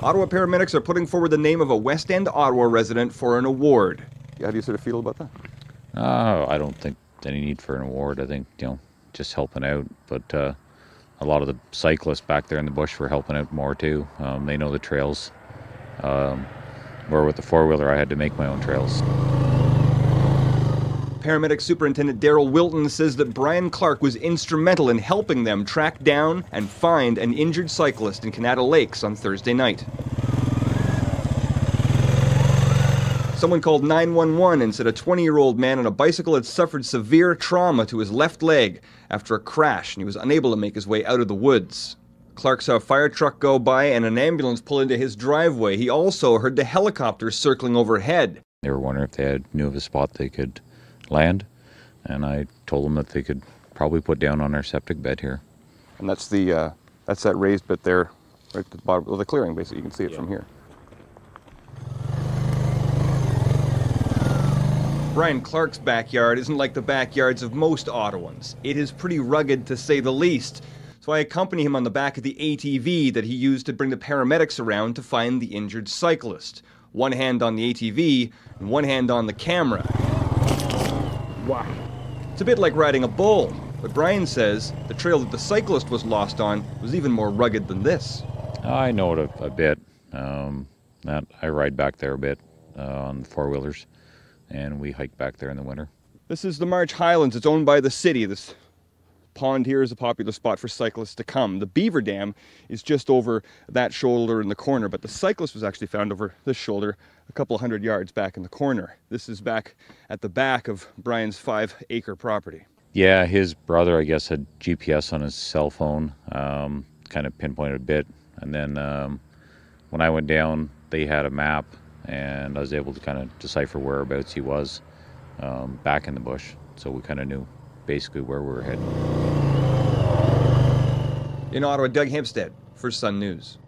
Ottawa paramedics are putting forward the name of a West End, Ottawa resident for an award. How do you sort of feel about that? I don't think any need for an award. I think, just helping out. But a lot of the cyclists back there in the bush were helping out more too. They know the trails. Where with the four-wheeler, I had to make my own trails. Paramedic Superintendent Daryl Wilton says that Brian Clark was instrumental in helping them track down and find an injured cyclist in Canada Lakes on Thursday night. Someone called 911 and said a 20-year-old man on a bicycle had suffered severe trauma to his left leg after a crash, and he was unable to make his way out of the woods. Clark saw a fire truck go by and an ambulance pull into his driveway. He also heard the helicopters circling overhead. They were wondering if they knew of a spot they could land, and I told them that they could probably put down on our septic bed here. And that's that raised bit there, right at the bottom of the clearing, basically. You can see it from here. Brian Clark's backyard isn't like the backyards of most Ottawans. It is pretty rugged, to say the least. So I accompany him on the back of the ATV that he used to bring the paramedics around to find the injured cyclist. One hand on the ATV and one hand on the camera. Wow. It's a bit like riding a bull, but Brian says the trail that the cyclist was lost on was even more rugged than this. I know it a bit. I ride back there a bit on the four-wheelers, and we hike back there in the winter. This is the March Highlands. It's owned by the city. This pond here is a popular spot for cyclists to come. The Beaver Dam is just over that shoulder in the corner, but the cyclist was actually found over this shoulder a couple hundred yards back in the corner. This is back at the back of Brian's 5-acre property. Yeah, his brother, I guess, had GPS on his cell phone, kind of pinpointed a bit. And then when I went down, they had a map, and I was able to kind of decipher whereabouts he was back in the bush. So we kind of knew basically where we were heading. In Ottawa, Doug Hempstead for Sun News.